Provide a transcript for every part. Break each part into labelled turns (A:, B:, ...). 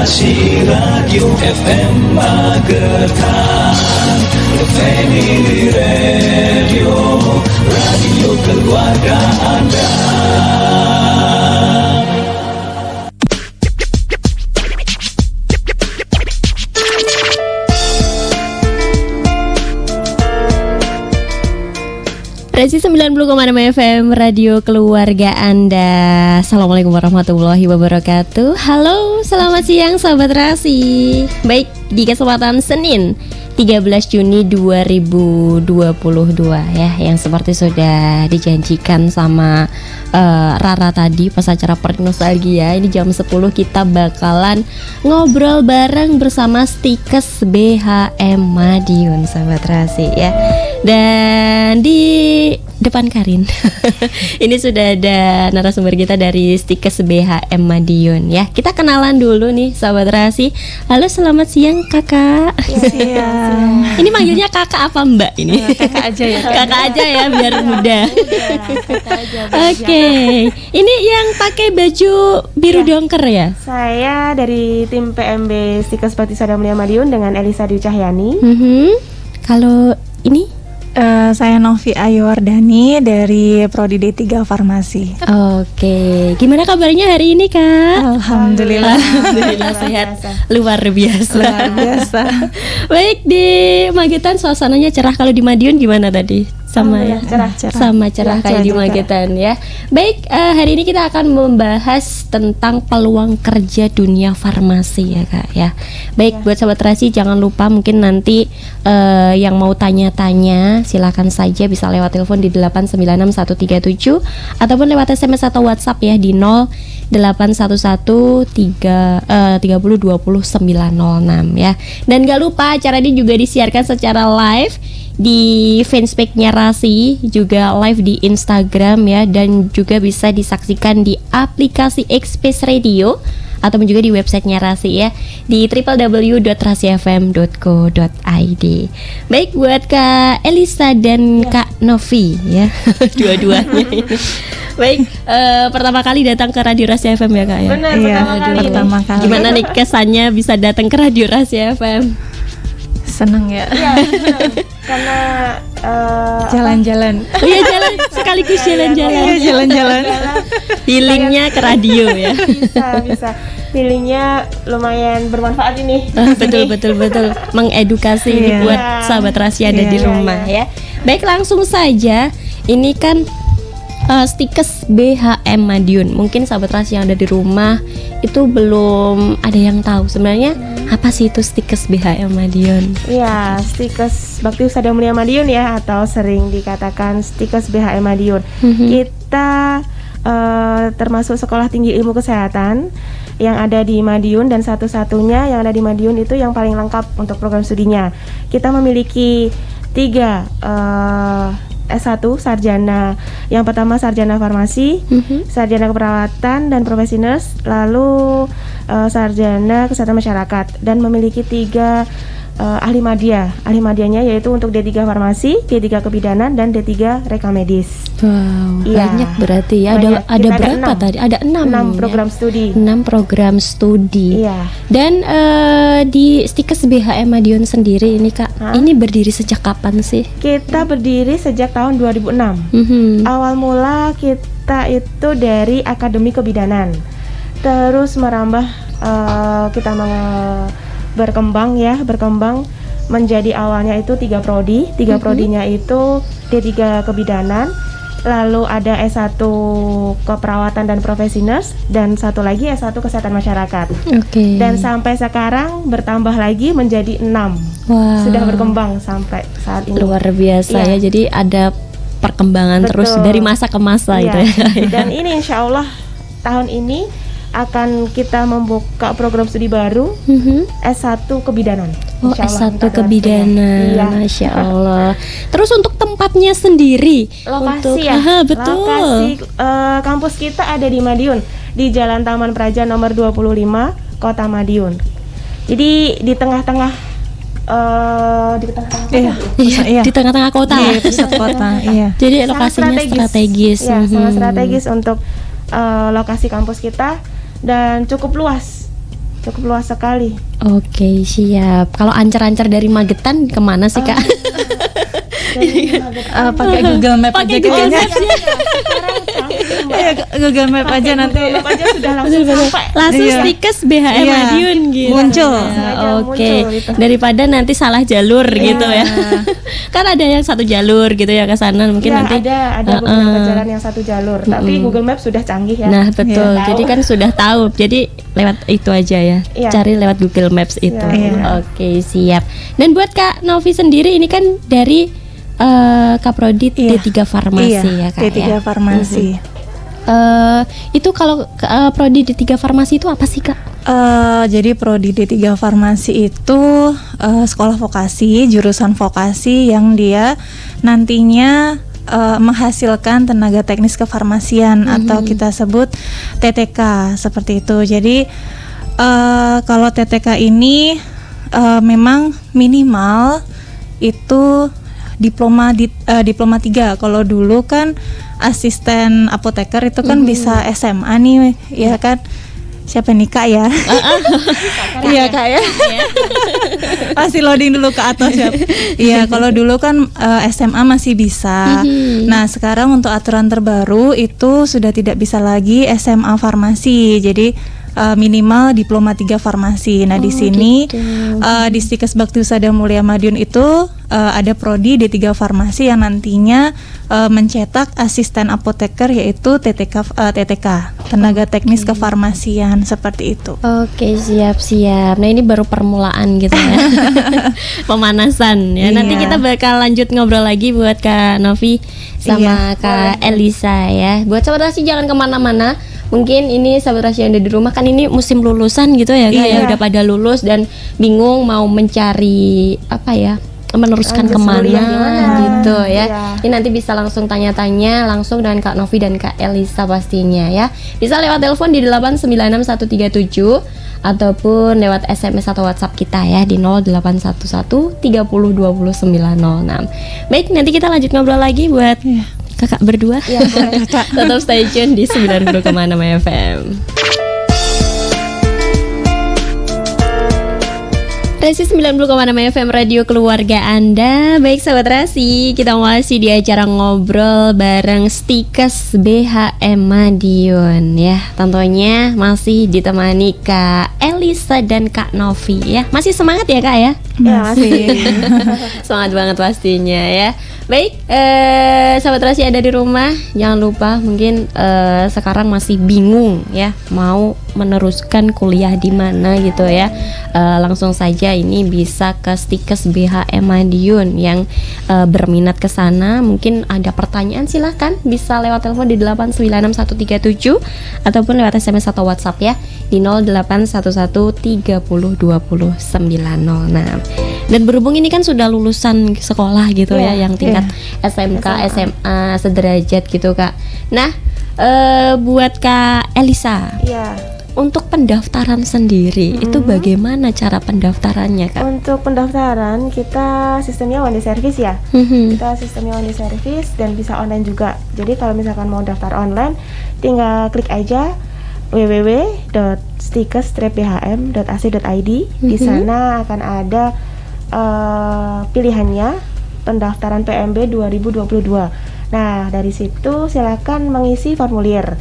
A: Generasi Radio FM Magetan, Family Radio, radio keluarga Anda.
B: Resi 90,6 FM Radio Keluarga Anda. Assalamualaikum warahmatullahi wabarakatuh. Halo, selamat siang sahabat Rasi. Baik, di kesempatan Senin 13 Juni 2022 ya, yang seperti sudah dijanjikan sama Rara tadi pas acara Pernostalgia. Ini jam 10 kita bakalan ngobrol bareng bersama Stikes BHM Madiun sahabat Rasi ya. Dan di depan Karin ini sudah ada narasumber kita dari Stikes BHM Madiun ya. Kita kenalan dulu nih sahabat Rasi. Halo, selamat siang kakak.
C: Siang.
B: Ini manggilnya kakak apa mbak ini?
C: Kakak aja ya.
B: Kakak aja ya biar mudah. Oke. Ini yang pakai baju biru dongker ya?
C: Saya dari tim PMB Stikes Bakti Sada Mulia Madiun dengan Elisa Dwi Cahyani.
B: Kalau ini?
D: Saya Novi Ayuwardani dari Prodi D3 Farmasi.
B: Oke, gimana kabarnya hari ini kak?
D: Alhamdulillah.
B: Alhamdulillah sehat, luar biasa.
D: Luar biasa.
B: Baik, di Magetan suasananya cerah. Kalau di Madiun gimana tadi? Sama ya,
D: cerah.
B: Sama cerah
D: Ya,
B: kayak di
D: cerah.
B: Magetan ya. Baik, hari ini kita akan membahas tentang peluang kerja dunia farmasi ya kak ya. Baik, buat sahabat Rasi jangan lupa mungkin nanti yang mau tanya-tanya silakan saja bisa lewat telepon di 896137 ataupun lewat SMS atau WhatsApp ya di 081130200906 ya. Dan gak lupa acara ini juga disiarkan secara live di fanspage-nya Rasi, juga live di Instagram ya, dan juga bisa disaksikan di aplikasi Xpace Radio ataupun juga di websitenya Rasi ya di www.rasifm.co.id. Baik, buat Kak Elisa dan Kak Novi ya dua-duanya ini. Baik, pertama kali datang ke Radio Rasi FM ya kak ya.
C: Benar,
D: Iya,
C: pertama kali.
D: pertama kali.
B: Gimana nih kesannya bisa datang ke Radio Rasi FM?
D: Seneng ya.
C: Iya, benar. Karena
D: Jalan-jalan.
B: Oh iya, jalan sekaligus jalan-jalan.
D: Iya, jalan-jalan.
B: Healingnya ke radio ya.
C: bisa. Feelingnya lumayan bermanfaat ini.
B: Betul. Mengedukasi ini
D: Iya.
B: buat sahabat Rasi ada di
D: Iya,
B: rumah ya. Baik, langsung saja. Ini kan Stikes BHM Madiun. Mungkin sahabat Rasi yang ada di rumah itu belum ada yang tahu sebenarnya apa sih itu Stikes BHM Madiun.
C: Iya, Stikes Bakti Sada Mulia Madiun ya, atau sering dikatakan Stikes BHM Madiun. Kita termasuk Sekolah Tinggi Ilmu Kesehatan yang ada di Madiun, dan satu-satunya yang ada di Madiun itu yang paling lengkap untuk program studinya. Kita memiliki 3 S1 sarjana. Yang pertama sarjana farmasi, sarjana keperawatan dan profesi nurse, lalu sarjana kesehatan masyarakat, dan memiliki 3 ahli madya. Ahli madyanya yaitu untuk D3 farmasi, D3 kebidanan, dan D3 reka medis.
B: Wow,
C: Iya.
B: banyak berarti ya.
C: Banyak.
B: Ada
C: Kita
B: berapa
C: 6.
B: tadi? Ada 6
C: program studi.
B: 6 program studi.
C: Iya.
B: Dan di Stikes BHM Madiun sendiri ini kak, ini berdiri sejak kapan sih?
C: Kita berdiri sejak tahun 2006. Awal mula kita itu dari Akademi Kebidanan, terus merambah kita berkembang menjadi awalnya itu 3 prodi. 3 prodinya itu D3 Kebidanan, lalu ada S1 Keperawatan dan Profesi Nurse, dan satu lagi S1 Kesehatan Masyarakat.
B: Oke.
C: Dan sampai sekarang bertambah lagi menjadi 6.
B: Wow.
C: Sudah berkembang sampai saat ini.
B: Luar biasa
C: Iya.
B: ya. Jadi ada perkembangan
C: Betul.
B: terus dari masa ke masa
C: Iya.
B: itu ya.
C: Dan ini insya Allah tahun ini akan kita membuka program studi baru S1 Kebidanan.
B: Oh,
C: Insya Allah,
B: S1
C: kita
B: kebidanan.
C: Iya.
B: Masya Allah. Terus untuk tempatnya sendiri,
C: Lokasi ya.
B: Aha, betul.
C: Lokasi kampus kita ada di Madiun, di Jalan Taman Praja nomor 25, Kota Madiun. Jadi di tengah-tengah
D: Iya,
B: Iya, di tengah-tengah kota.
D: Di pusat kota. Iya.
B: Jadi
C: Sangat
B: lokasinya strategis.
C: Ya, sangat strategis untuk lokasi kampus kita, dan cukup luas. cukup luas sekali.
B: Oke, siap. Kalau ancar-ancar dari Magetan kemana sih Kak?
D: Pakai Google Map
B: Pakai
D: aja
B: Google
D: kayaknya.
B: Maps ya.
D: Iya, Google Map aja nanti.
C: Google Map aja sudah langsung sampai.
B: Langsung
D: Iya.
B: Stikes BHM
D: Iya.
B: Madiun gitu.
D: Muncul.
B: Ya,
C: Sengaja
B: Oke.
C: muncul gitu.
B: Daripada nanti salah jalur
C: Iya.
B: gitu ya. Kan ada yang satu jalur gitu ya ke sana mungkin
C: Ya,
B: nanti.
C: ada beberapa jalan yang satu jalur, tapi Google Map sudah canggih ya.
B: Nah, betul.
C: Iya.
B: Jadi kan sudah tahu. Jadi lewat itu aja ya.
C: Iya.
B: Cari lewat Google Maps itu.
C: Iya.
B: Oke, siap. Dan buat Kak Novi sendiri ini kan dari Kaprodi
D: Iya.
B: D3 Farmasi ya Kak
D: D3
B: ya.
D: Farmasi.
B: Itu kalau prodi D3 Farmasi itu apa sih Kak?
D: Jadi prodi D3 Farmasi itu sekolah vokasi, jurusan vokasi yang dia nantinya menghasilkan tenaga teknis kefarmasian atau kita sebut TTK seperti itu. Jadi kalau TTK ini memang minimal itu diploma 3. Kalau dulu kan asisten apoteker itu kan bisa SMA nih ya kan. Siapa nih Kak ya? Iya Kak ya. Pasti loading dulu ke atas ya. Iya, kalau dulu kan SMA masih bisa. Nah, sekarang untuk aturan terbaru itu sudah tidak bisa lagi SMA farmasi. Jadi minimal diploma 3 farmasi. Nah, di sini di Stikes Bakti Husada Mulia Madiun itu ada prodi D3 Farmasi yang nantinya mencetak asisten apoteker yaitu TTK, tenaga teknis kefarmasian seperti itu.
B: Oke, siap-siap. Nah, ini baru permulaan gitu ya. Pemanasan ya. Nanti
D: Iya.
B: kita bakal lanjut ngobrol lagi buat Kak Novi sama Kak Elisa ya. Buat sahabat Rasi jangan kemana-mana. Mungkin ini sahabat Rasi yang ada di rumah kan ini musim lulusan gitu ya Kak ya.
C: Iya.
B: Udah pada lulus dan bingung mau mencari apa ya, meneruskan
C: Lanjut
B: kemana
C: kuliah gimana.
B: gitu ya.
C: Iya.
B: Ini nanti bisa langsung tanya-tanya langsung dengan Kak Novi dan Kak Elisa pastinya ya. Bisa lewat telepon di 8961137 ataupun lewat SMS atau WhatsApp kita ya di 0811 30 20 906. Baik, nanti kita lanjut ngobrol lagi buat kakak berdua.
C: Iya, boleh.
B: Tetap stay tune di 90,6 FM. Rasi 90,6 FM Radio Keluarga Anda. Baik sahabat Rasi, kita masih di acara ngobrol bareng Stikes BHM Madiun ya. Tentunya masih ditemani Kak Elisa dan Kak Novi ya. Masih semangat ya Kak ya?
C: Ya, masih.
B: Semangat banget pastinya ya. Baik, sahabat Rasi ada di rumah, jangan lupa mungkin sekarang masih bingung ya mau meneruskan kuliah di mana gitu ya. Langsung saja ini bisa ke Stikes BHM Madiun yang berminat ke sana. Mungkin ada pertanyaan silahkan bisa lewat telepon di 8961137 ataupun lewat SMS atau WhatsApp ya di 0811 30 20 906. Dan berhubung ini kan sudah lulusan sekolah gitu ya yang tingkat SMK, SMA sederajat gitu Kak. Nah, buat Kak Elisa,
C: Iya.
B: untuk pendaftaran sendiri itu bagaimana cara pendaftarannya Kak?
C: Untuk pendaftaran kita sistemnya one day service ya. Kita sistemnya one day service dan bisa online juga. Jadi kalau misalkan mau daftar online, tinggal klik aja www.stikes-bhm.ac.id. Di sana akan ada pilihannya pendaftaran PMB 2022. Nah, dari situ silakan mengisi formulir.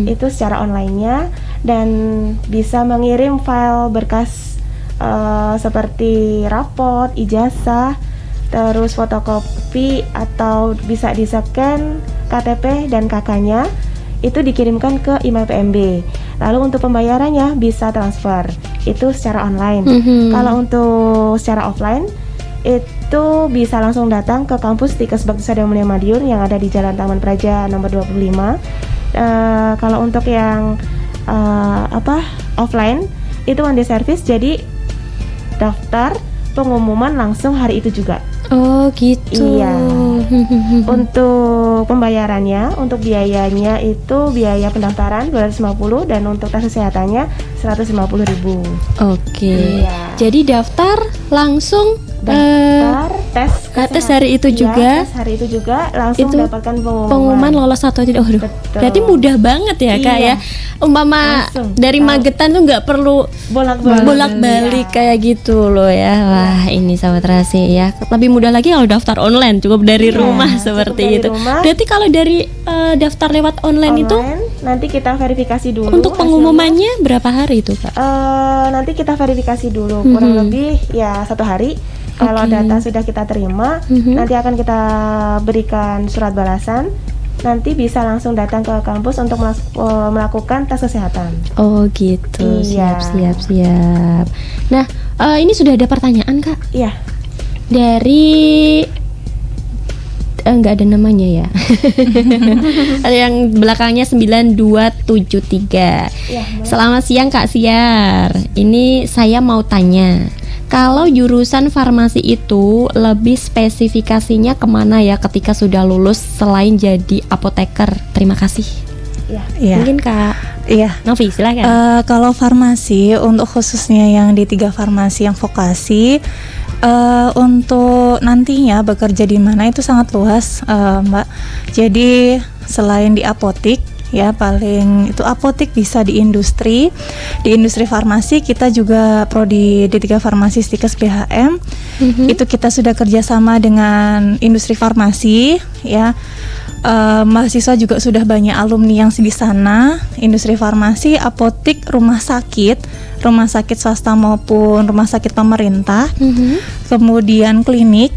C: Itu secara online-nya dan bisa mengirim file berkas seperti raport, ijazah, terus fotokopi atau bisa di-scan KTP dan KK-nya. Itu dikirimkan ke email PMB. Lalu untuk pembayarannya bisa transfer. Itu secara online. Kalau untuk secara offline itu bisa langsung datang ke kampus Stikes Bakti Husada Mulia Madiun yang ada di Jalan Taman Praja nomor 25. Kalau untuk yang offline itu one day service, jadi daftar pengumuman langsung hari itu juga.
B: Oh gitu.
C: Iya. Untuk pembayarannya, untuk biayanya itu biaya pendaftaran 250 dan untuk tes kesehatannya 150.000.
B: Oke.
C: Iya.
B: Jadi daftar langsung
C: Daftar
B: tes hari itu juga.
C: Tes hari itu juga langsung
B: Itu
C: mendapatkan
B: pengumuman lolos atau tidak. Waduh,
C: Betul.
B: berarti mudah banget ya Kak
C: Iya.
B: ya. Umpama
C: Langsung.
B: dari Magetan tuh nggak perlu bolak-balik kayak gitu loh ya. Wah, ini sahabat Rasi ya. Lebih mudah lagi kalau daftar online, cukup dari
C: Iya,
B: rumah
C: cukup
B: seperti
C: dari
B: itu.
C: rumah.
B: Berarti kalau dari daftar lewat online itu
C: nanti kita verifikasi dulu.
B: untuk pengumumannya berapa hari itu Kak?
C: Nanti kita verifikasi dulu kurang lebih ya 1 hari. Kalau
B: Oke.
C: data sudah kita terima, nanti akan kita berikan surat balasan. Nanti bisa langsung datang ke kampus untuk melakukan tes kesehatan.
B: Oh gitu,
C: Iya.
B: siap. Nah, ini sudah ada pertanyaan Kak
C: Iya.
B: dari nggak ada namanya ya. Yang belakangnya 9273.
C: Iya.
B: Selamat siang Kak Siar. Ini saya mau tanya, kalau jurusan farmasi itu lebih spesifikasinya kemana ya ketika sudah lulus selain jadi apoteker? Terima kasih.
C: Iya.
D: Iya.
B: Mungkin Kak
D: Iya.
B: Novi silakan.
D: Kalau farmasi, untuk khususnya yang di 3 farmasi yang vokasi, untuk nantinya bekerja di mana itu sangat luas, Mbak. Jadi selain di apotik, ya paling itu apotik, bisa di industri farmasi. Kita juga prodi D3 Farmasi Stikes BHM. Itu kita sudah kerjasama dengan industri farmasi, ya. Mahasiswa juga sudah banyak alumni yang di sana, industri farmasi, apotik, rumah sakit swasta maupun rumah sakit pemerintah, kemudian klinik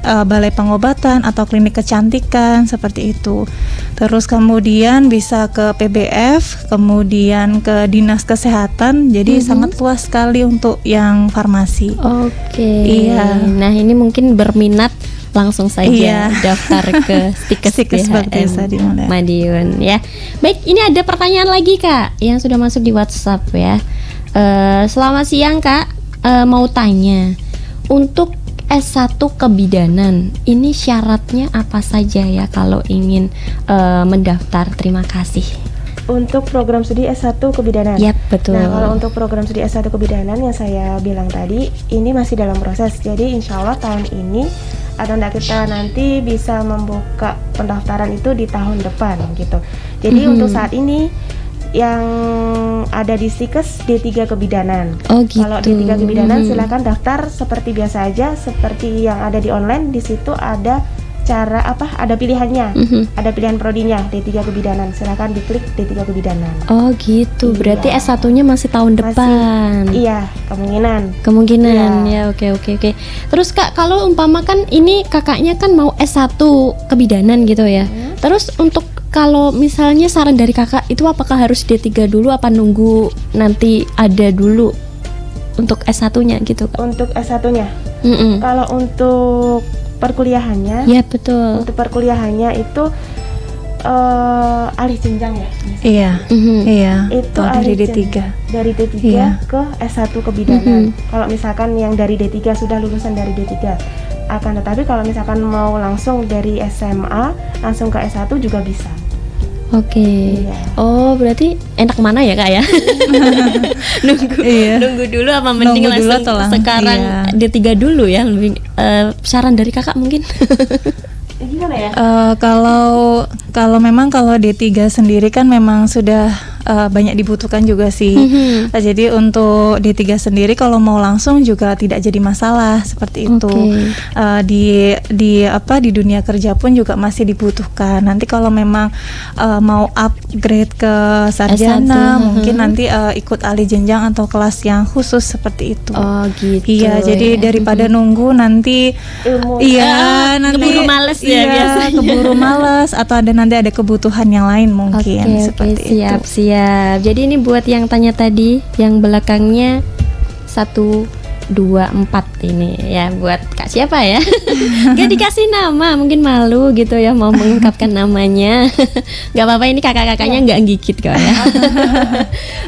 D: balai pengobatan atau klinik kecantikan seperti itu. Terus kemudian bisa ke PBF, kemudian ke dinas kesehatan. Jadi sangat luas sekali untuk yang farmasi.
B: Oke.
D: Iya.
B: Nah, ini mungkin berminat langsung saja
D: Iya.
B: daftar ke Stikes
D: seperti
B: BHM
D: tadi, Mbak.
B: Madiun ya. Baik, ini ada pertanyaan lagi Kak yang sudah masuk di WhatsApp ya. Selamat siang Kak, mau tanya, untuk S1 kebidanan ini syaratnya apa saja ya kalau ingin mendaftar? Terima kasih.
C: Untuk program studi S1 kebidanan.
B: Yap, betul.
C: Nah, kalau untuk program studi S1 kebidanan yang saya bilang tadi, ini masih dalam proses. Jadi insya Allah tahun ini atau kita nanti bisa membuka pendaftaran itu di tahun depan gitu. Jadi untuk saat ini yang ada di Stikes D3 kebidanan.
B: Oh gitu.
C: Kalau D3 kebidanan silakan daftar seperti biasa aja, seperti yang ada di online. Di situ ada cara ada pilihannya, ada pilihan prodinya D3 kebidanan. Silakan diklik D3 kebidanan.
B: Oh gitu. Berarti
C: Iya.
B: S1-nya masih tahun depan.
C: Iya, kemungkinan.
B: Kemungkinan
C: Iya.
B: ya, oke. Terus Kak, kalau umpama kan ini kakaknya kan mau S1 kebidanan gitu ya. Terus untuk kalau misalnya saran dari kakak itu apakah harus D3 dulu apa nunggu nanti ada dulu untuk S1-nya gitu Kak?
C: Untuk S1-nya.
B: Mm-mm.
C: Kalau untuk perkuliahannya,
B: Ya betul.
C: untuk perkuliahannya itu alih jenjang ya.
D: Iya.
B: Mhm.
D: Iya.
C: Itu
D: Oh, dari
C: alih
D: D3.
C: jenjang. Dari D3
D: Iya.
C: ke S1 kebidanan. Kalau misalkan yang dari D3 sudah lulusan dari D3, akan tetapi kalau misalkan mau langsung dari SMA langsung ke S1 juga bisa.
B: Oke.
C: Iya.
B: Oh, berarti enak mana ya Kak ya?
D: Iya.
B: Nunggu dulu apa mending
D: Nunggu dulu
B: langsung
D: atau
B: sekarang
D: iya.
B: D3 dulu ya? Lebih saran dari kakak mungkin.
C: Gimana ya?
D: Kalau memang kalau D3 sendiri kan memang sudah banyak dibutuhkan juga sih. Jadi untuk D3 sendiri kalau mau langsung juga tidak jadi masalah seperti itu. Di dunia kerja pun juga masih dibutuhkan. Nanti kalau memang mau upgrade ke sarjana,
B: S1,
D: mungkin nanti ikut alih jenjang atau kelas yang khusus seperti itu.
B: Oh gitu.
D: Iya, jadi daripada nunggu nanti
C: Ilmu.
D: iya nanti
B: keburu males ya
D: iya,
B: biasanya.
D: keburu males atau nanti ada kebutuhan yang lain mungkin seperti itu.
B: Siap. Jadi ini buat yang tanya tadi, yang belakangnya 124 ini ya, buat Kak siapa ya? Gak dikasih nama, mungkin malu gitu ya mau mengungkapkan namanya. Gak apa-apa, ini kakak-kakaknya nggak gigit kok ya.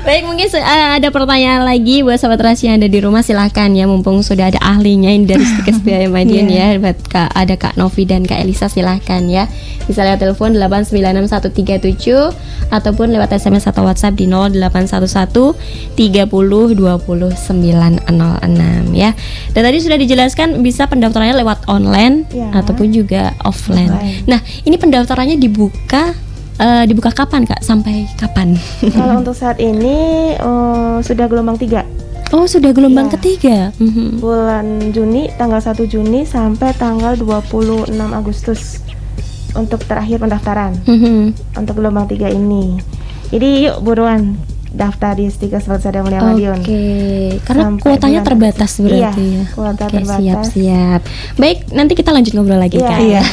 B: Baik, mungkin ada pertanyaan lagi buat sahabat Rasi yang ada di rumah, silahkan ya, mumpung sudah ada ahlinya ini dari Stikes BHM Madiun ya. Buat ada Kak Novi dan Kak Elisa, silahkan ya. Bisa lewat telepon 8961137 ataupun lewat SMS atau WhatsApp di 0811 30 20 906 ya. Dan tadi sudah dijelaskan bisa pendaftarannya lewat online ataupun juga offline. Nah, ini pendaftarannya dibuka kapan Kak? Sampai kapan?
C: Kalau untuk saat ini sudah gelombang 3.
B: Oh, sudah gelombang ketiga.
C: Bulan Juni, tanggal 1 Juni sampai tanggal 26 Agustus untuk terakhir pendaftaran untuk gelombang 3 ini. Jadi yuk buruan daftar di Stikes Persada Mulia Madiun.
B: Oke, karena kuotanya terbatas berarti ya.
C: Kuota terbatas.
B: Siap. Baik, nanti kita lanjut ngobrol lagi Kak. Iya.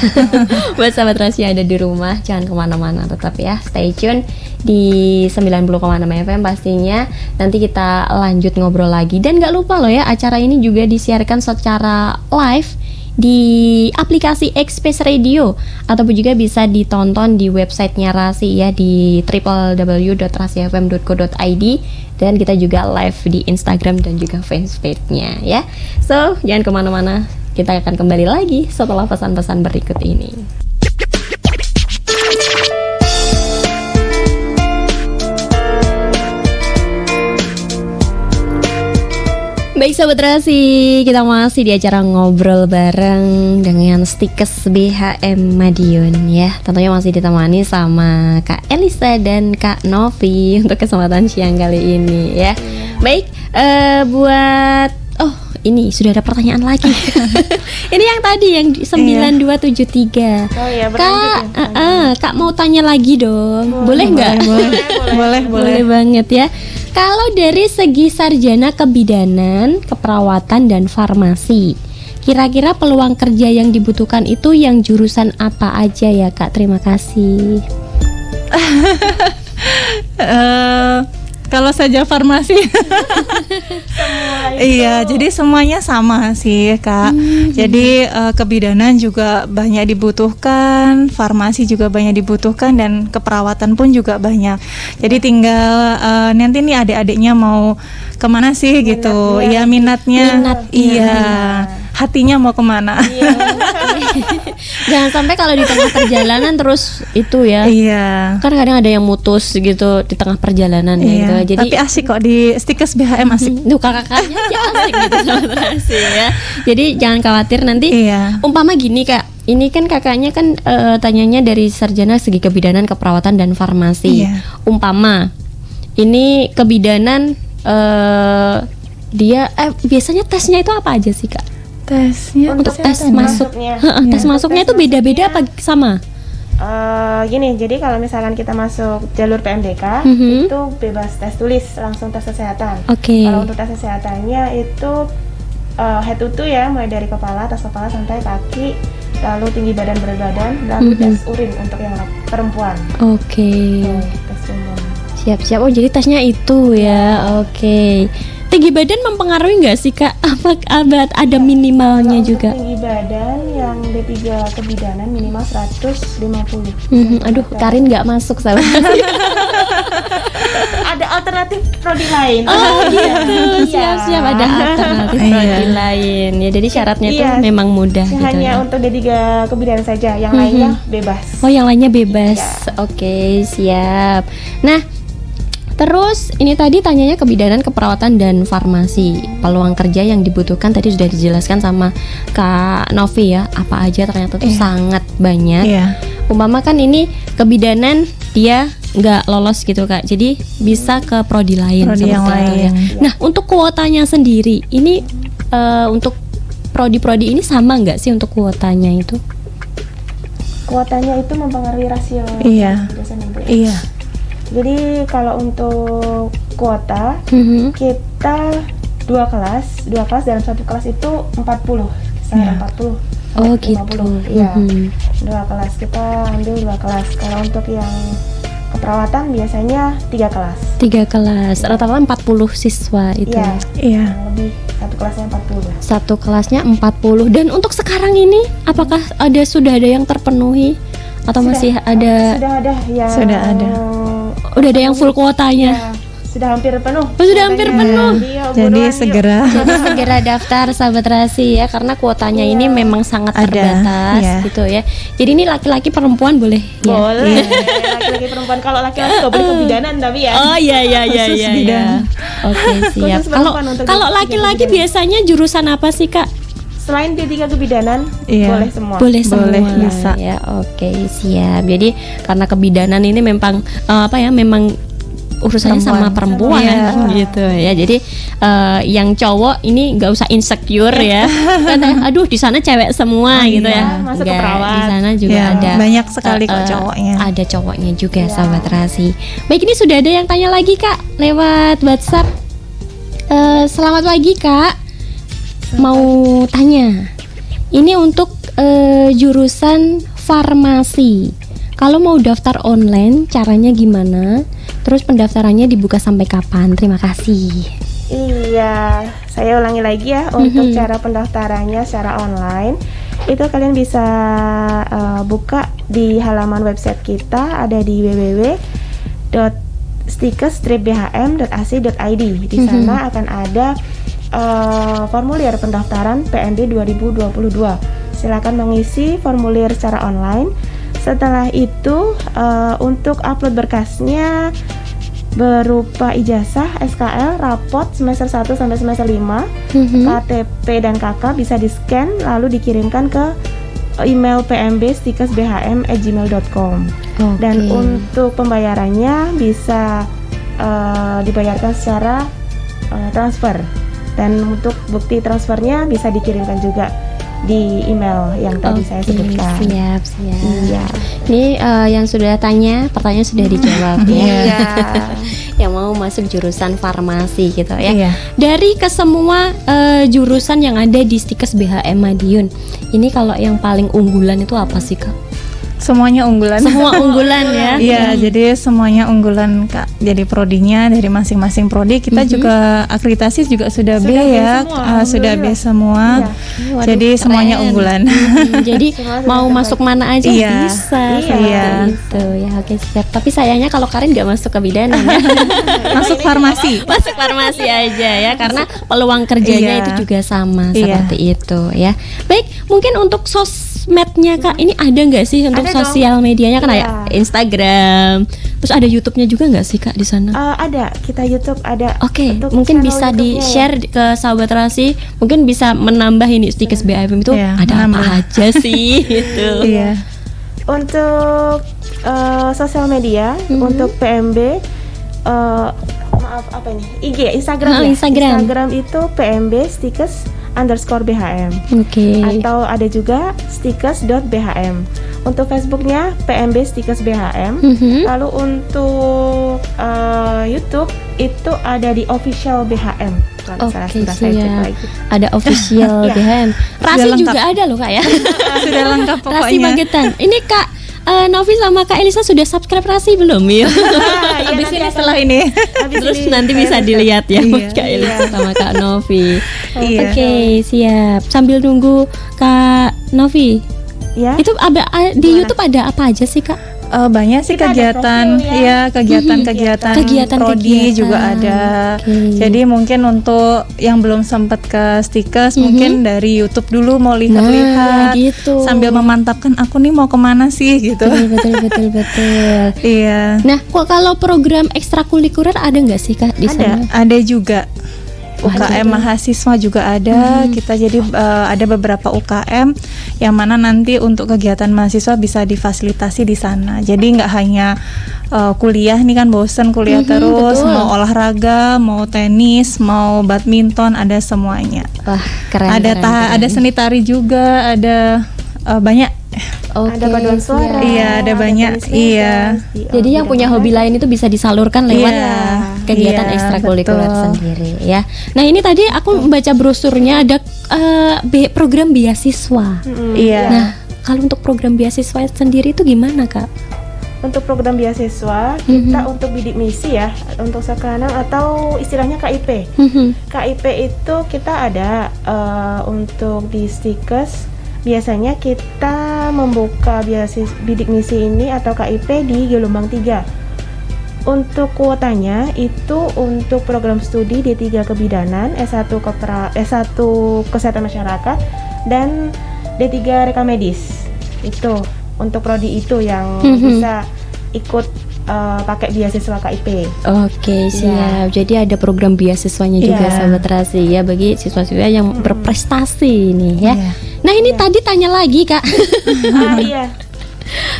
B: Buat sahabat Rasi yang ada di rumah, jangan kemana-mana, tetap ya stay tune di 90,6 FM pastinya. Nanti kita lanjut ngobrol lagi. Dan gak lupa loh ya, acara ini juga disiarkan secara live di aplikasi Express Radio ataupun juga bisa ditonton di websitenya Rasi ya di www.rasifm.co.id, dan kita juga live di Instagram dan juga fanspage-nya ya. So jangan kemana-mana, kita akan kembali lagi setelah pesan-pesan berikut ini. Baik sahabat Rasi, kita masih di acara ngobrol bareng dengan Stikes BHM Madiun ya. Tentunya masih ditemani sama Kak Elisa dan Kak Novi untuk kesempatan siang kali ini ya. Baik, buat ini sudah ada pertanyaan lagi. Ini yang tadi yang 9273.
C: Oh iya,
B: Kak mau tanya lagi dong. Boleh nggak? Boleh banget ya. Kalau dari segi sarjana kebidanan, keperawatan dan farmasi, kira-kira peluang kerja yang dibutuhkan itu yang jurusan apa aja ya Kak? Terima kasih.
D: Kalau saja farmasi, iya, jadi semuanya sama sih Kak. Jadi kebidanan juga banyak dibutuhkan, farmasi juga banyak dibutuhkan, dan keperawatan pun juga banyak. Jadi tinggal nanti nih adik-adiknya mau kemana sih gitu? Iya, minatnya. Iya. Hatinya mau kemana?
B: Jangan sampai kalau di tengah perjalanan terus itu ya.
D: Iya.
B: Kan kadang ada yang mutus gitu di tengah perjalanan gitu. Jadi
D: tapi asik kok di Stikes BHM asik.
B: Duh, kakak-kakaknya aja asik gitu sama Rasi ya. Jadi jangan khawatir nanti. Umpama gini Kak, ini kan kakaknya kan tanyanya dari sarjana segi kebidanan, keperawatan dan farmasi. Umpama ini kebidanan dia biasanya tesnya itu apa aja sih Kak?
D: Tesnya
B: untuk tes masuknya. Tes masuknya itu beda-beda apa sama?
C: Gini, jadi kalau misalkan kita masuk jalur PMDK itu bebas tes tulis, langsung tes kesehatan. Kalau untuk tes kesehatannya itu head to toe ya, mulai dari kepala, atas kepala sampai kaki, lalu tinggi badan, berat badan, lalu tes urin untuk yang perempuan. Tes umum.
B: Siap-siap. Oh, jadi tesnya itu ya. Tinggi badan mempengaruhi nggak sih Kak? Apa ada minimalnya juga?
C: Tinggi badan yang D3 kebidanan minimal 150.
B: Aduh, Karin nggak masuk salah.
C: Ada alternatif prodi lain.
B: Oh gitu. Siap-siap, ada alternatif prodi lain. Ya, jadi syaratnya itu memang mudah gitu.
C: Hanya untuk D3 kebidanan saja, yang lainnya bebas.
B: Oh, yang lainnya bebas. Oke, siap. Nah, terus ini tadi tanyanya kebidanan, keperawatan dan farmasi. Peluang kerja yang dibutuhkan tadi sudah dijelaskan sama Kak Novi ya. Apa aja ternyata tuh sangat banyak. Umpama kan ini kebidanan dia nggak lolos gitu Kak, jadi bisa ke prodi lain.
D: Yang lain.
B: Nah, untuk kuotanya sendiri ini untuk prodi-prodi ini sama nggak sih untuk kuotanya itu?
C: Kuotanya itu mempengaruhi rasio.
D: Iya.
C: Jadi kalau untuk kuota kita dua kelas dalam satu kelas itu 40, saya 40.
B: Oh gitu.
C: Iya. Dua kelas, kita ambil 2 kelas. Kalau untuk yang keperawatan biasanya 3 kelas.
B: 3 kelas. Rata-rata 40 siswa itu.
C: Iya. Lebih, satu kelasnya 40.
B: Satu kelasnya 40. Dan untuk sekarang ini apakah sudah ada yang terpenuhi atau masih ada?
C: Sudah ada yang
B: Udah ada yang full kuotanya.
C: sudah hampir penuh.
B: Sudah hampir penuh.
C: Iya,
D: Jadi
C: buruan, yuk.
D: segera.
B: Jadi segera daftar sahabat Rasi ya, karena kuotanya ini memang sangat
D: Ada,
B: terbatas
D: iya.
B: gitu ya. Jadi ini laki-laki perempuan boleh ya?
C: Boleh. Laki-laki perempuan, kalau laki-laki nggak boleh kebidanan tapi ya.
B: Oh iya.
D: Khusus bidan.
B: Oke, siap.
C: Khusus
B: Kalau
C: perempuan untuk
B: kalau
C: di-
B: laki-laki
C: bidan.
B: biasanya jurusan apa sih, Kak?
C: Selain D3 kebidanan,
D: Iya.
C: boleh semua.
B: Boleh semua
D: Boleh, bisa.
B: ya. Oke, siap. Jadi karena kebidanan ini memang memang urusannya sama perempuan
C: Iya.
B: gitu ya. Jadi yang cowok ini nggak usah insecure ya. Karena aduh di sana cewek semua gitu ya.
C: Masuk ke
B: Nggak,
C: perawat.
B: di sana juga
D: Ya,
B: ada
D: banyak sekali kok cowoknya.
B: Ada cowoknya juga
C: Iya.
B: sahabat Rasi. Baik, ini sudah ada yang tanya lagi Kak lewat WhatsApp. Selamat pagi Kak. Mau tanya. Ini untuk jurusan farmasi. Kalau mau daftar online caranya gimana? Terus pendaftarannya dibuka sampai kapan? Terima kasih.
C: Iya, saya ulangi lagi ya. Untuk cara pendaftarannya secara online, itu kalian bisa buka di halaman website kita, ada di www.stikes-bhm.ac.id. Di sana akan ada formulir pendaftaran PMB 2022. Silakan mengisi formulir secara online. Setelah itu untuk upload berkasnya berupa ijazah, SKL, rapot semester 1 sampai semester 5, KTP dan KK bisa di-scan lalu dikirimkan ke email pmb@stikesbhm@gmail.com. Dan untuk pembayarannya bisa dibayarkan secara transfer. Dan untuk bukti transfernya bisa dikirimkan juga di email yang tadi saya sebutkan.
B: Siap.
C: Iya.
B: Ini yang sudah tanya, pertanyaan sudah dijawab ya.
C: Iya.
B: Yang mau masuk jurusan farmasi gitu ya.
D: Iya.
B: Dari ke semua jurusan yang ada di Stikes BHM Madiun, ini kalau yang paling unggulan itu apa sih Kak?
D: Semuanya unggulan.
B: Semua unggulan ya.
D: Iya, jadi semuanya unggulan Kak. Jadi prodinya dari masing-masing prodi kita juga akreditasi juga sudah B
C: Sudah B
D: ya.
C: semua,
D: Sudah B
C: alhamdulillah.
D: semua.
C: Iya.
B: Waduh,
D: Jadi
B: keren.
D: semuanya unggulan.
B: Jadi
C: Semua sudah
B: mau
C: terbaik.
B: masuk mana aja
D: Iya.
B: bisa.
C: Iya.
B: Gitu ya. Oke, siap. Tapi sayangnya kalau Karin nggak masuk ke bidanan ya.
D: Masuk farmasi.
B: Masuk farmasi aja ya, karena peluang kerjanya
D: Iya.
B: itu juga sama
D: Iya.
B: seperti itu ya. Baik, mungkin untuk sosmednya Kak, ini ada nggak sih untuk
C: Ada dong.
B: sosial medianya kan
C: Iya.
B: ada Instagram, terus ada YouTube-nya juga nggak sih Kak di sana?
C: Ada, kita YouTube ada.
B: Oke,
C: untuk
B: mungkin
C: channel
B: bisa
C: YouTube-nya ya.
B: di-share ke sahabat Rasi, mungkin bisa menambah ini Stikes BHM itu
D: Iya,
B: ada
D: menambah.
B: apa aja sih gitu.
D: Iya.
C: Untuk sosial media, untuk PMB, maaf apa ini? IG ya, Instagram
B: Ah,
C: ya.
B: Instagram.
C: Itu PMB stikes_BHM.
B: Oke.
C: Atau ada juga stikes.bhm. Untuk Facebooknya PMB stikes_BHM. Lalu untuk YouTube itu ada di official BHM. Kalau salah,
B: Oke,
C: sebentar saya cek
B: siap.
C: lagi.
B: Ada official
C: Iya.
B: BHM. Rasi
D: lengkap.
B: juga ada loh Kak ya.
D: Sudah lengkap
B: Rasi
D: pokoknya.
B: Magetan. Ini Kak Novi sama Kak Elisa sudah subscribe Rasi belum ya?
D: Habis ini setelah ini.
C: Habis
B: Terus
C: ini
B: nanti
C: saya
B: bisa
C: subscribe.
B: dilihat ya buat
D: Iya.
B: Kak Elisa sama Kak Novi.
D: Iya.
B: Oke, siap. Sambil nunggu Kak Novi,
C: Ya.
B: itu di YouTube ada apa aja sih Kak?
C: Kita
D: Banyak sih
C: ada
D: kegiatan,
C: profil ya.
D: ya kegiatan-kegiatan
B: Kegiatan-kegiatan.
D: prodi juga ada.
B: Oke.
D: Jadi mungkin untuk yang belum sempat ke Stikes, mungkin dari YouTube dulu mau lihat-lihat,
B: Nah, gitu.
D: sambil memantapkan aku nih mau kemana sih gitu.
B: Betul.
D: Iya.
B: Nah, kok kalau program ekstrakurikuler ada nggak sih Kak di sana?
D: Ada juga. UKM mahasiswa juga ada. Kita jadi ada beberapa UKM yang mana nanti untuk kegiatan mahasiswa bisa difasilitasi di sana. Jadi nggak hanya kuliah nih kan bosen kuliah terus,
B: betul.
D: mau olahraga, mau tenis, mau badminton, ada semuanya.
B: Wah, keren.
D: Ada seni tari juga, ada banyak.
B: Oke,
C: Ada paduan suara.
D: Iya, ada banyak.
C: tenis
D: Iya.
C: bebas, di-
B: Jadi yang
C: bidang
B: punya hobi
C: olahraga.
B: lain itu bisa disalurkan lewat
D: Iya,
B: kegiatan
D: iya,
B: ekstrakurikuler
D: betul.
B: sendiri ya. Nah, ini tadi aku membaca brosurnya ada program beasiswa.
D: Iya.
B: Nah, kalau untuk program beasiswa sendiri itu gimana Kak?
C: Untuk program beasiswa kita untuk bidik misi ya, untuk sekarang atau istilahnya KIP. KIP itu kita ada untuk di Stikes. Biasanya kita membuka bidik misi ini atau KIP di gelombang 3. untuk kuotanya itu untuk program studi D3 Kebidanan, S1 Kesehatan Masyarakat, dan D3 Rekam Medis. Itu untuk prodi itu yang bisa ikut pakai beasiswa KIP.
B: Oke, siap. Jadi ada program beasiswanya juga Sahabat Rasi ya bagi siswa-siswa yang berprestasi nih ya. Nah, ini tadi tanya lagi, Kak.
C: Iya.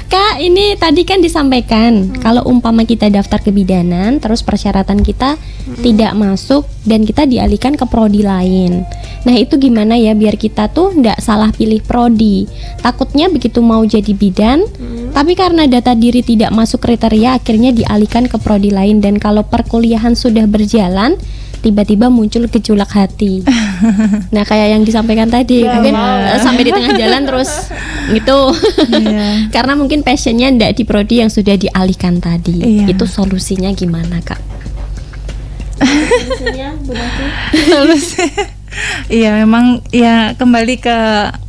B: Kak, ini tadi kan disampaikan kalau umpama kita daftar kebidanan terus persyaratan kita tidak masuk dan kita dialihkan ke prodi lain. Nah, itu gimana ya biar kita tuh nggak salah pilih prodi? Takutnya begitu mau jadi bidan, tapi karena data diri tidak masuk kriteria akhirnya dialihkan ke prodi lain, dan kalau perkuliahan sudah berjalan tiba-tiba muncul gejolak hati. Nah, kayak yang disampaikan tadi, mungkin sampai di tengah jalan terus gitu. Karena mungkin passionnya ndak di prodi yang sudah dialihkan tadi. Itu solusinya gimana, Kak?
C: Solusinya, Bu Nasi?
D: Iya, memang ya kembali ke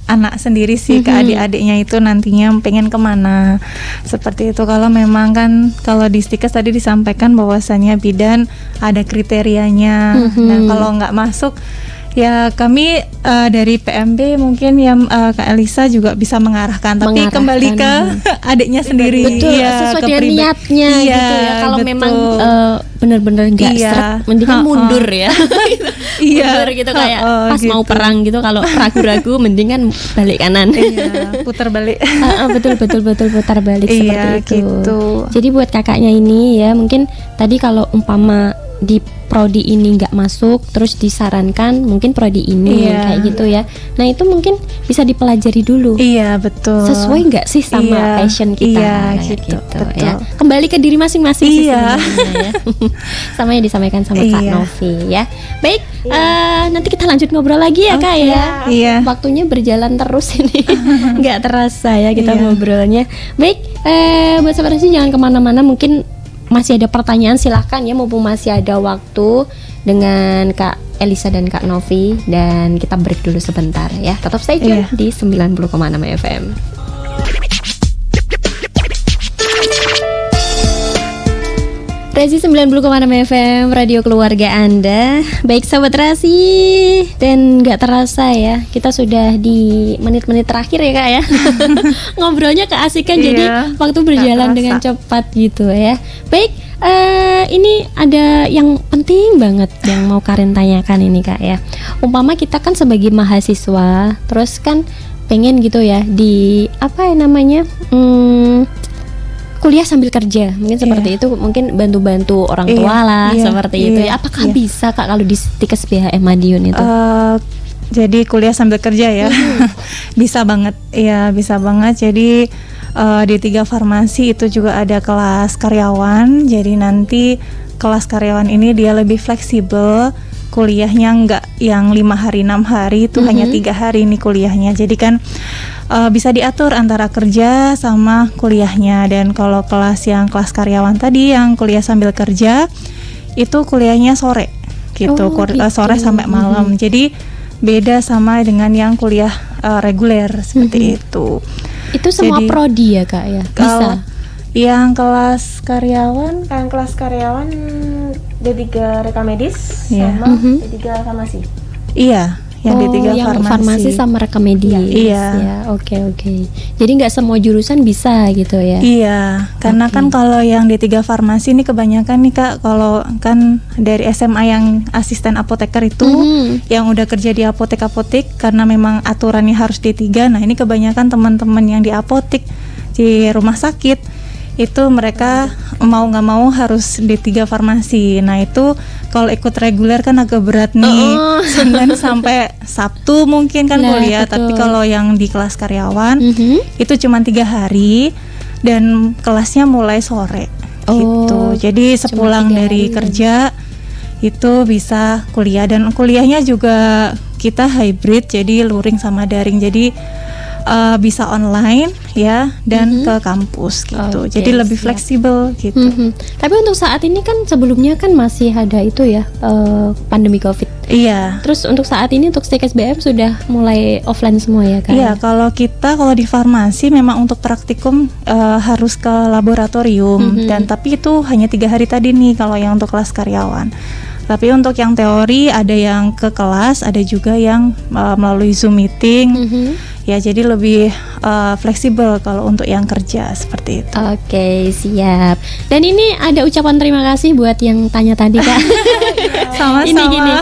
D: anak sendiri sih, ke adik-adiknya itu nantinya pengen kemana, seperti itu. Kalau memang kan kalau di Stikes tadi disampaikan bahwasannya bidan ada kriterianya, dan kalau nggak masuk ya kami dari PMB mungkin yang Kak Elisa juga bisa mengarahkan, tapi kembali ke adiknya sendiri.
B: Betul, sesuai dengan niatnya gitu ya. Kalau memang benar-benar nggak seret, mendingan mundur ya. Mundur gitu kayak pas mau perang gitu. Kalau ragu-ragu mendingan balik kanan.
D: Putar balik.
B: Betul putar balik seperti itu.
D: Gitu.
B: Jadi buat kakaknya ini ya, mungkin tadi kalau umpama di prodi ini nggak masuk terus disarankan mungkin prodi ini kayak gitu ya. Nah, itu mungkin bisa dipelajari dulu.
D: Iya, betul.
B: Sesuai nggak sih sama passion kita gitu ya. Kembali ke diri masing-masing sih sebenarnya ya. Sama yang disampaikan sama Kak Novi ya. Baik, nanti kita lanjut ngobrol lagi ya, Kak ya. Waktunya berjalan terus ini. Nggak terasa ya kita ngobrolnya. Baik, buat sahabat sih jangan kemana-mana, mungkin masih ada pertanyaan silahkan ya, mumpung masih ada waktu dengan Kak Elisa dan Kak Novi, dan kita break dulu sebentar ya. Tetap stay tune di 90,6 FM. Rasi 90,6 FM, radio keluarga Anda. Baik sahabat Rasi, dan gak terasa ya, kita sudah di menit-menit terakhir ya, Kak ya. Ngobrolnya keasikan, jadi waktu berjalan dengan cepat gitu ya. Baik, ini ada yang penting banget yang mau Karin tanyakan ini, Kak ya. Umpama kita kan sebagai mahasiswa, terus kan pengen gitu ya di apa ya namanya, kuliah sambil kerja, mungkin seperti itu, mungkin bantu-bantu orang tua lah, seperti itu ya. Apakah bisa, Kak, kalau di Stikes BHM Madiun itu?
D: Jadi kuliah sambil kerja ya? Bisa banget, ya bisa banget. Jadi di 3 farmasi itu juga ada kelas karyawan. Jadi nanti kelas karyawan ini dia lebih fleksibel, kuliahnya nggak yang 5 hari 6 hari, itu hanya 3 hari nih kuliahnya. Jadi kan bisa diatur antara kerja sama kuliahnya. Dan kalau kelas karyawan tadi yang kuliah sambil kerja itu kuliahnya sore gitu, sore sampai malam. Jadi beda sama dengan yang kuliah reguler seperti itu.
B: Itu semua
D: jadi,
B: prodi ya, Kak ya? Bisa.
D: Yang kelas karyawan D3 Rekam Medis sama D3 Farmasi. Iya. Yang di 3
B: farmasi sama rekam medis. Ya, oke. Jadi nggak semua jurusan bisa gitu ya? Iya,
D: karena kan kalau yang di 3 farmasi ini kebanyakan nih, Kak, kalau kan dari SMA yang asisten apoteker itu yang udah kerja di apotek karena memang aturannya harus D3. Nah, ini kebanyakan teman-teman yang di apotek di rumah sakit itu mereka mau nggak mau harus D3 farmasi. Nah, itu kalau ikut reguler kan agak berat nih, Senin sampai Sabtu mungkin kan kuliah. Betul. Tapi kalau yang di kelas karyawan itu cuma 3 hari dan kelasnya mulai sore gitu. Jadi sepulang dari kerja itu bisa kuliah, dan kuliahnya juga kita hybrid, jadi luring sama daring. Jadi bisa online ya dan ke kampus gitu.
B: Oke,
D: Jadi lebih
B: siap.
D: fleksibel gitu.
B: Tapi untuk saat ini kan sebelumnya kan masih ada itu ya, pandemi COVID.
D: Iya.
B: Terus untuk saat ini untuk Stikes BM sudah mulai offline semua ya kan?
D: Iya, kalau di farmasi memang untuk praktikum harus ke laboratorium dan tapi itu hanya 3 hari tadi nih kalau yang untuk kelas karyawan. Tapi untuk yang teori ada yang ke kelas, ada juga yang melalui Zoom meeting. Ya, jadi lebih fleksibel kalau untuk yang kerja seperti itu.
B: Oke, siap. Dan ini ada ucapan terima kasih buat yang tanya tadi, Kak.
D: Sama-sama.
B: Ini gini.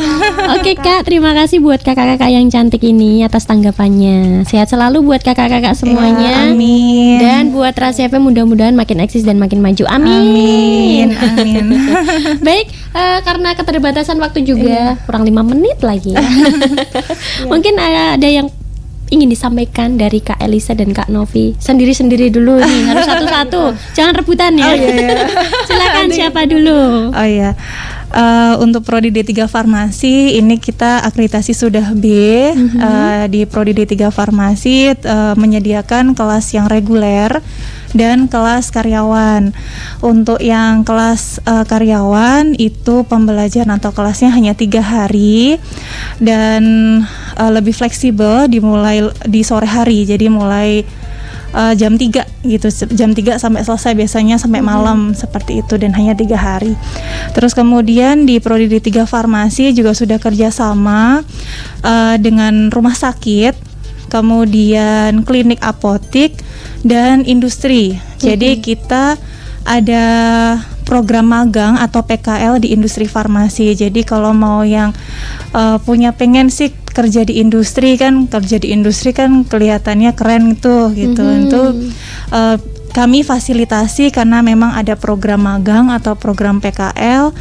B: Oke, Kak, terima kasih buat kakak-kakak yang cantik ini atas tanggapannya. Sehat selalu buat kakak-kakak semuanya.
D: Ya, amin.
B: Dan buat Rasi FM mudah-mudahan makin eksis dan makin maju. Amin.
D: Amin.
B: Baik, karena keterbatasan waktu juga kurang 5 menit lagi ya. Mungkin ada yang ingin disampaikan dari Kak Elisa dan Kak Novi sendiri-sendiri dulu nih, harus satu-satu, jangan rebutan ya. Silakan siapa dulu?
D: Oh iya, untuk Prodi D3 Farmasi ini kita akreditasi sudah B. Di Prodi D3 Farmasi menyediakan kelas yang reguler dan kelas karyawan. Untuk yang kelas karyawan itu pembelajaran atau kelasnya hanya 3 hari dan lebih fleksibel, dimulai di sore hari, jadi mulai jam 3 gitu, jam 3 sampai selesai, biasanya sampai malam seperti itu, dan hanya 3 hari. Terus kemudian di Prodi D3 Farmasi juga sudah kerjasama dengan rumah sakit, kemudian klinik apotik dan industri. Jadi kita ada program magang atau PKL di industri farmasi. Jadi kalau mau yang punya pengen sih kerja di industri kan kelihatannya keren tuh gitu. Itu kami fasilitasi karena memang ada program magang atau program PKL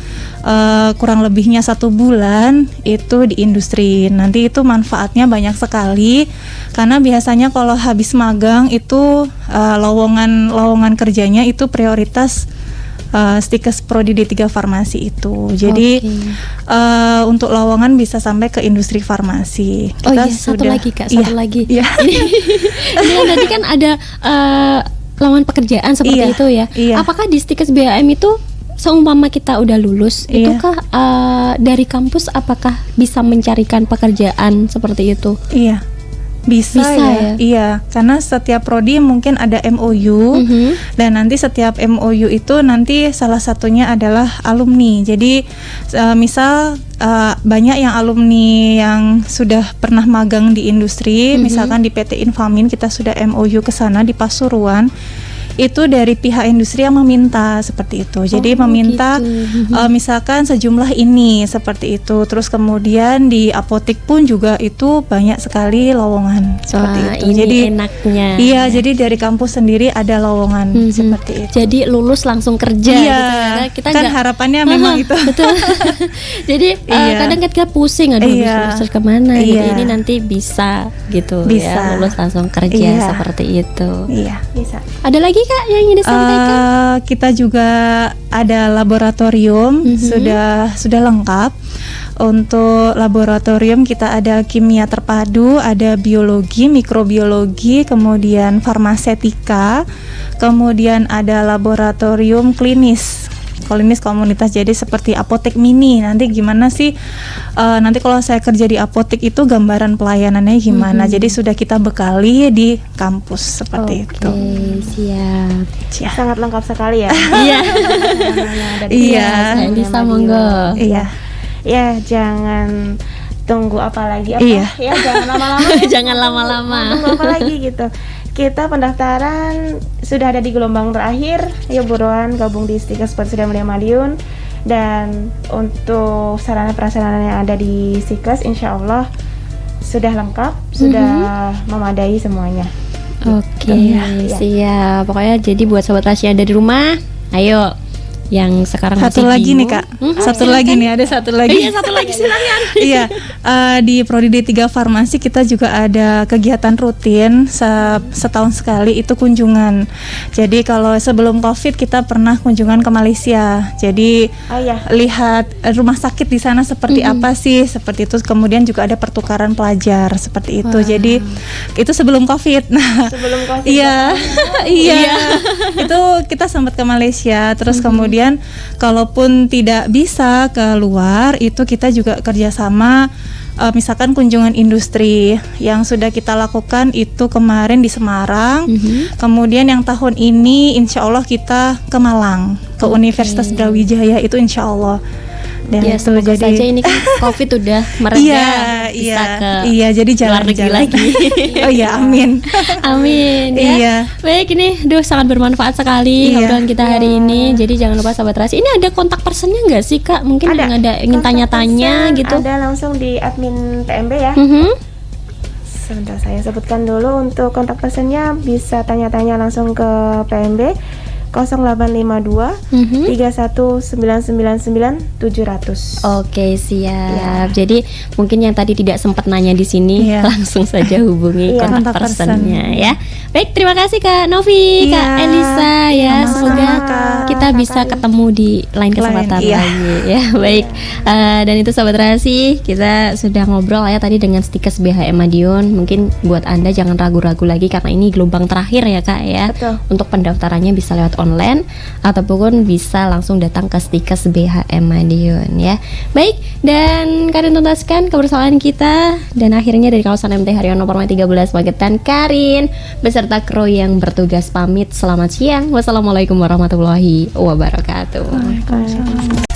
D: kurang lebihnya 1 bulan itu di industri. Nanti itu manfaatnya banyak sekali karena biasanya kalau habis magang itu lowongan kerjanya itu prioritas Stikes Prodi D3 Farmasi itu. Jadi untuk lowongan bisa sampai ke industri farmasi. Kita
B: satu lagi Kak, satu lagi.
D: Iya.
B: Ini kan tadi kan ada lowongan pekerjaan seperti itu ya. Apakah di Stikes BAM itu seumpama kita udah lulus, itukah dari kampus apakah bisa mencarikan pekerjaan seperti itu?
D: Iya. Bisa ya? Iya, karena setiap prodi mungkin ada MOU dan nanti setiap MOU itu nanti salah satunya adalah alumni. Jadi misal banyak yang alumni yang sudah pernah magang di industri, misalkan di PT Infamin kita sudah MOU ke sana di Pasuruan. Itu dari pihak industri yang meminta seperti itu. Jadi meminta misalkan sejumlah ini seperti itu. Terus kemudian di apotik pun juga itu banyak sekali lowongan seperti itu.
B: Ini
D: jadi
B: enaknya.
D: Iya, jadi dari kampus sendiri ada lowongan seperti itu.
B: Jadi lulus langsung kerja
D: iya,
B: gitu. Kita
D: kan harapannya memang itu.
B: Betul. Jadi kadang kita pusing lulus kemana gitu. Ini nanti bisa gitu ya, lulus langsung kerja seperti itu.
D: Iya, bisa.
B: Ada lagi Kak yang ingin disampaikan?
D: Kita juga ada laboratorium, sudah lengkap. Untuk laboratorium kita ada kimia terpadu, ada biologi, mikrobiologi, kemudian farmasetika, kemudian ada laboratorium klinis komunitas, jadi seperti apotek mini. Nanti gimana sih nanti kalau saya kerja di apotek itu gambaran pelayanannya gimana, jadi sudah kita bekali di kampus seperti itu.
B: Siap.
C: Sangat lengkap sekali ya.
B: Iya.
D: Iya.
B: Elisa monggo.
D: Iya.
C: Ya, jangan tunggu apa lagi
D: Iya.
C: Ya, jangan lama-lama.
B: Jangan lama-lama.
C: Tunggu apa lagi gitu. Kita pendaftaran sudah ada di gelombang terakhir. Ayo buruan gabung di Stikes Persida Mulia Madiun. Dan untuk sarana prasarana yang ada di Stikes insya Allah sudah lengkap, sudah memadai semuanya.
B: Oke, siap. Pokoknya jadi buat sobat Rasya ada di rumah, ayo yang sekarang
D: Satu
B: masih
D: lagi nih
B: bingung.
D: Kak, satu lagi nih, ada satu lagi.
B: Iya, satu lagi silakan.
D: Iya, di Prodi D3 Farmasi kita juga ada kegiatan rutin setahun sekali, itu kunjungan. Jadi kalau sebelum COVID kita pernah kunjungan ke Malaysia. Jadi lihat rumah sakit di sana seperti apa sih, seperti itu. Kemudian juga ada pertukaran pelajar seperti itu. Jadi itu sebelum COVID. Nah,
C: Sebelum COVID.
D: iya, iya. Itu kita sempat ke Malaysia. Terus kemudian kalaupun tidak bisa keluar, itu kita juga kerjasama. Misalkan kunjungan industri yang sudah kita lakukan itu kemarin di Semarang, kemudian yang tahun ini insya Allah kita ke Malang, ke Universitas Brawijaya itu insya Allah. Dan
B: Ya,
D: itu
B: semoga
D: jadi
B: saja ini kan COVID udah mereda, bisa ke
D: jadi
B: luar negeri
D: jalan-jalan
B: lagi.
D: Oh iya, amin.
B: Amin ya.
D: Iya.
B: Baik, ini sangat bermanfaat sekali
D: Iya.
B: obrolan kita hari ini. Jadi jangan lupa sahabat Rasi. Ini ada kontak personnya nggak sih Kak? Mungkin yang ada ingin
C: Kontak
B: tanya-tanya
C: person
B: gitu.
C: Ada langsung di admin PMB ya. Sebentar saya sebutkan dulu untuk kontak personnya, bisa tanya-tanya langsung ke PMB 0852 31999 700.
B: Oke, siap. Jadi mungkin yang tadi tidak sempat nanya di sini langsung saja hubungi kontak
D: kontak
B: personnya ya. Baik, terima kasih Kak Novi, Kak Elisa ya. Semoga kita bisa ketemu di lain kesempatan lagi ya. Baik. Dan itu sahabat Rasi, kita sudah ngobrol ya tadi dengan Stikes BHM Madiun. Mungkin buat Anda jangan ragu-ragu lagi karena ini gelombang terakhir ya Kak ya.
C: Betul.
B: Untuk pendaftarannya bisa lewat online ataupun bisa langsung datang ke Stikes BHM Madiun ya. Baik, dan kalian tuntaskan kebersamaan kita dan akhirnya dari kawasan MT Haryono Parmai 13 Magetan, Karin beserta kru yang bertugas pamit. Selamat siang. Wassalamualaikum warahmatullahi wabarakatuh.
C: Waalaikumsalam.